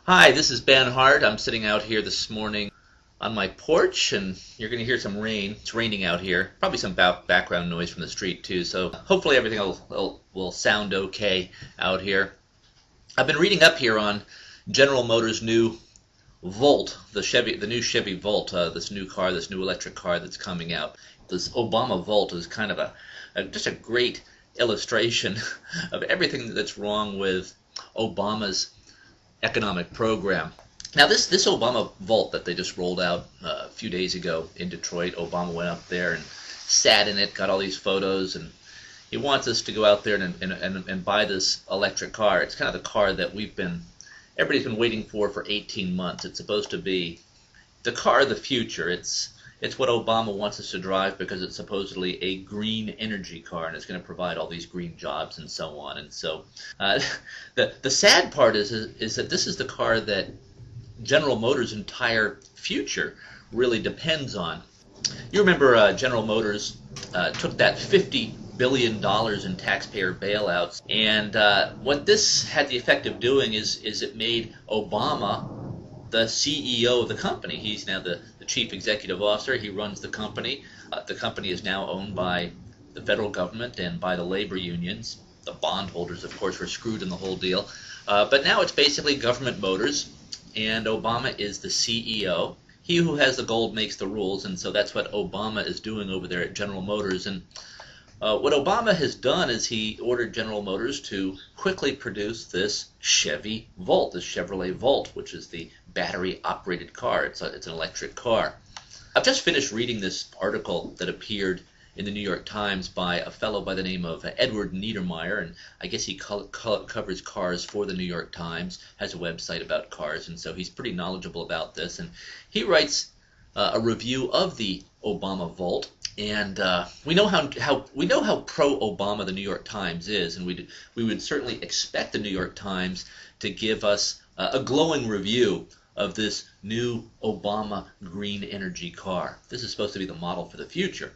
Hi, this is Ben Hart. I'm sitting out here this morning on my porch, and you're going to hear some rain. It's raining out here. Probably some background noise from the street, too, so hopefully everything will sound okay out here. I've been reading up here on General Motors' new Volt, the new Chevy Volt, this new car, this new electric car that's coming out. This Obama Volt is kind of just a great illustration of everything that's wrong with Obama's economic program. Now this Obama Volt that they just rolled out a few days ago in Detroit, Obama went up there and sat in it, got all these photos, and he wants us to go out there and buy this electric car. It's kind of the car that everybody's been waiting for 18 months. It's supposed to be the car of the future. It's what Obama wants us to drive because it's supposedly a green energy car, and it's going to provide all these green jobs and so on. And so the sad part is that this is the car that General Motors' entire future really depends on. You remember General Motors took that $50 billion in taxpayer bailouts, and what this had the effect of doing is it made Obama the CEO of the company. He's now the chief executive officer. He runs the company. The company is now owned by the federal government and by the labor unions. The bondholders, of course, were screwed in the whole deal. But now it's basically government motors, and Obama is the CEO. He who has the gold makes the rules, and so that's what Obama is doing over there at General Motors. And what Obama has done is he ordered General Motors to quickly produce this Chevy Volt, this Chevrolet Volt, which is the battery-operated car. It's an electric car. I've just finished reading this article that appeared in the New York Times by a fellow by the name of Edward Niedermeyer, and I guess he covers cars for the New York Times, has a website about cars, and so he's pretty knowledgeable about this. And he writes a review of the Obama Volt. And we know how pro-Obama the New York Times is, and we would certainly expect the New York Times to give us a glowing review of this new Obama green energy car. This is supposed to be the model for the future,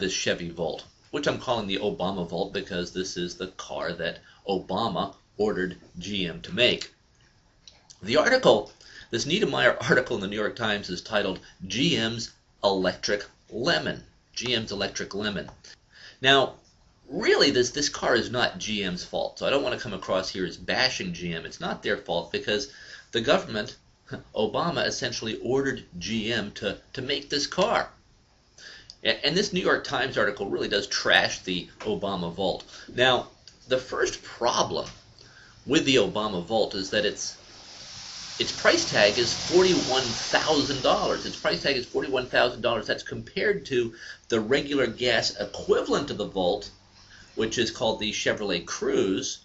this Chevy Volt, which I'm calling the Obama Volt because this is the car that Obama ordered GM to make. The article, this Niedermeyer article in the New York Times, is titled GM's Electric Lemon. GM's Electric Lemon. Now, really, this car is not GM's fault, so I don't want to come across here as bashing GM. It's not their fault because the government, Obama, essentially ordered GM to make this car. And this New York Times article really does trash the Obama Volt. Now, the first problem with the Obama Volt is that its price tag is $41,000. Its price tag is $41,000. That's compared to the regular gas equivalent of the Volt, which is called the Chevrolet Cruze,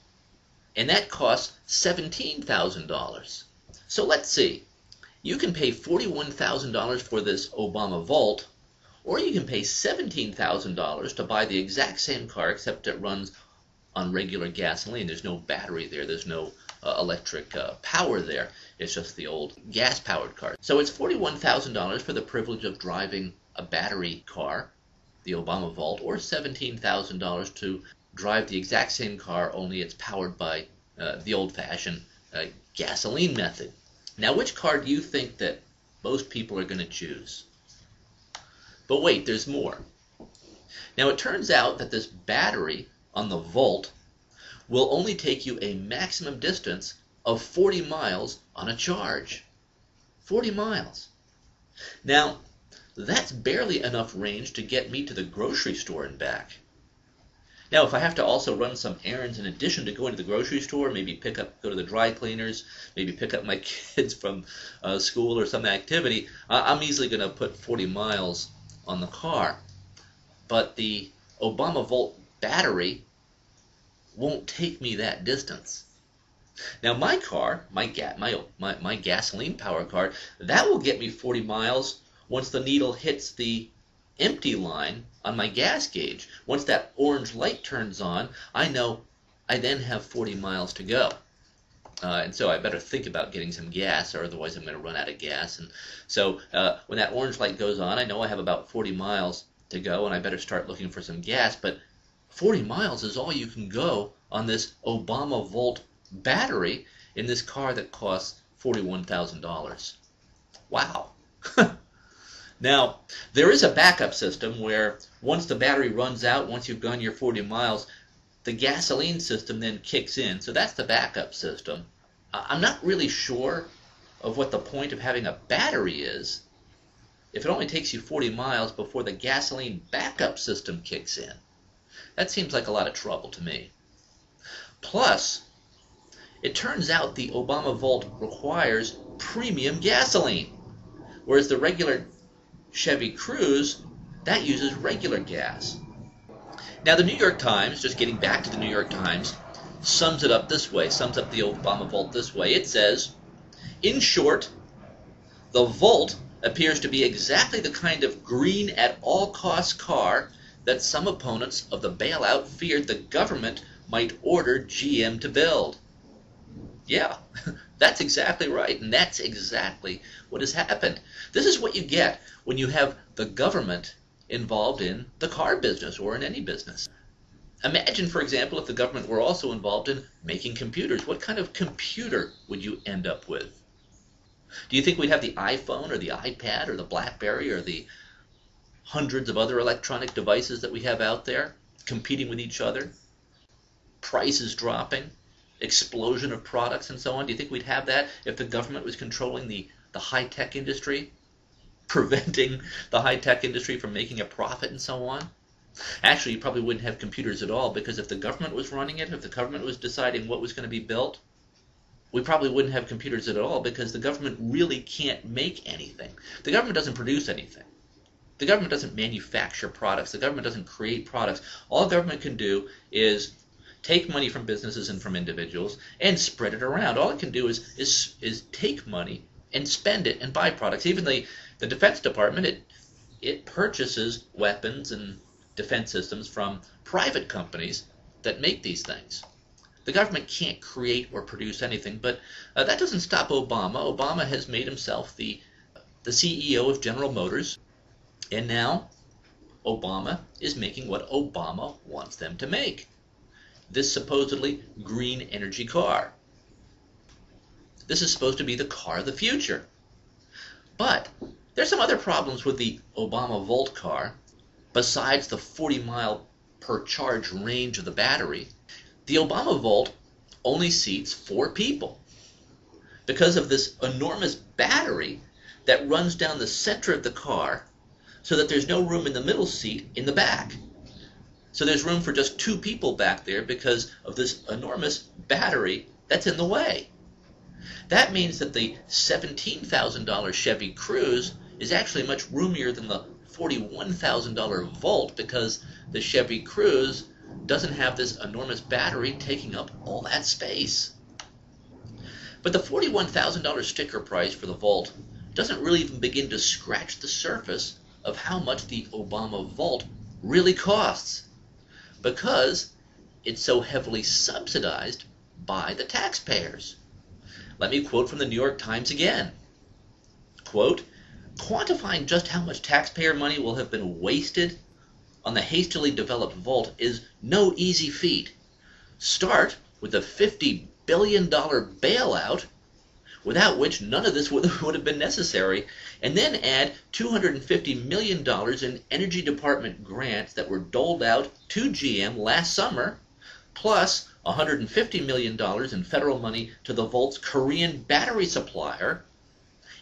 and that costs $17,000. So let's see. You can pay $41,000 for this Obama Volt, or you can pay $17,000 to buy the exact same car, except it runs on regular gasoline. There's no battery there. There's no electric power there. It's just the old gas-powered car. So it's $41,000 for the privilege of driving a battery car, the Obama Volt, or $17,000 to drive the exact same car, only it's powered by the old-fashioned gasoline method. Now, which car do you think that most people are going to choose? But wait, there's more. Now, it turns out that this battery on the Volt will only take you a maximum distance of 40 miles on a charge. 40 miles. Now, that's barely enough range to get me to the grocery store and back. Now, if I have to also run some errands in addition to going to the grocery store, maybe go to the dry cleaners, maybe pick up my kids from school or some activity, I'm easily going to put 40 miles on the car. But the Obama Volt battery won't take me that distance. Now my car, my gasoline power car, that will get me 40 miles once the needle hits the empty line on my gas gauge. Once that orange light turns on, I know I then have 40 miles to go. And so I better think about getting some gas, or otherwise I'm going to run out of gas. And so when that orange light goes on, I know I have about 40 miles to go, and I better start looking for some gas. But 40 miles is all you can go on this Obama Volt battery in this car that costs $41,000. Wow. Now, there is a backup system where once the battery runs out, once you've gone your 40 miles, the gasoline system then kicks in. So that's the backup system. I'm not really sure of what the point of having a battery is if it only takes you 40 miles before the gasoline backup system kicks in. That seems like a lot of trouble to me. Plus, it turns out the Obama Volt requires premium gasoline, whereas the regular Chevy Cruze, that uses regular gas. Now the New York Times, just getting back to the New York Times, sums it up this way, sums up the Obama Volt this way. It says, in short, the Volt appears to be exactly the kind of green at all costs car that some opponents of the bailout feared the government might order GM to build. Yeah, that's exactly right, and that's exactly what has happened. This is what you get when you have the government involved in the car business or in any business. Imagine, for example, if the government were also involved in making computers. What kind of computer would you end up with? Do you think we'd have the iPhone or the iPad or the BlackBerry or the hundreds of other electronic devices that we have out there competing with each other? Prices dropping, explosion of products and so on. Do you think we'd have that if the government was controlling the high-tech industry, preventing the high-tech industry from making a profit and so on? Actually, you probably wouldn't have computers at all, because if the government was running it, if the government was deciding what was going to be built, we probably wouldn't have computers at all, because the government really can't make anything. The government doesn't produce anything. The government doesn't manufacture products. The government doesn't create products. All government can do is take money from businesses and from individuals and spread it around. All it can do is take money and spend it and buy products. Even the Defense Department, it purchases weapons and defense systems from private companies that make these things. The government can't create or produce anything, but that doesn't stop Obama. Obama has made himself the CEO of General Motors, and now Obama is making what Obama wants them to make. This supposedly green energy car. This is supposed to be the car of the future. But there's some other problems with the Obama Volt car. Besides the 40-mile per charge range of the battery, the Obama Volt only seats 4 people because of this enormous battery that runs down the center of the car so that there's no room in the middle seat in the back. So there's room for just 2 people back there because of this enormous battery that's in the way. That means that the $17,000 Chevy Cruze is actually much roomier than the $41,000 Volt, because the Chevy Cruze doesn't have this enormous battery taking up all that space. But the $41,000 sticker price for the Volt doesn't really even begin to scratch the surface of how much the Obama Volt really costs, because it's so heavily subsidized by the taxpayers. Let me quote from the New York Times again. Quote, quantifying just how much taxpayer money will have been wasted on the hastily developed Volt is no easy feat. Start with a $50 billion bailout, without which none of this would have been necessary, and then add $250 million in Energy Department grants that were doled out to GM last summer, plus $150 million in federal money to the Volt's Korean battery supplier,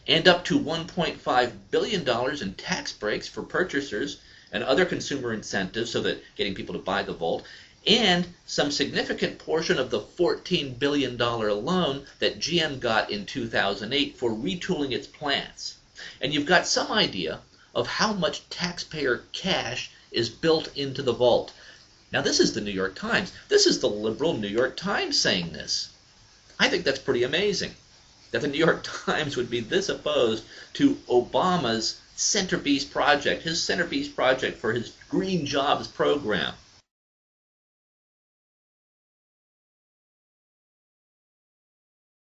and up to $1.5 billion in tax breaks for purchasers and other consumer incentives so that getting people to buy the Volt, and some significant portion of the $14 billion loan that GM got in 2008 for retooling its plants. And you've got some idea of how much taxpayer cash is built into the Volt. Now, this is the New York Times. This is the liberal New York Times saying this. I think that's pretty amazing, that the New York Times would be this opposed to Obama's centerpiece project, his centerpiece project for his Green Jobs program.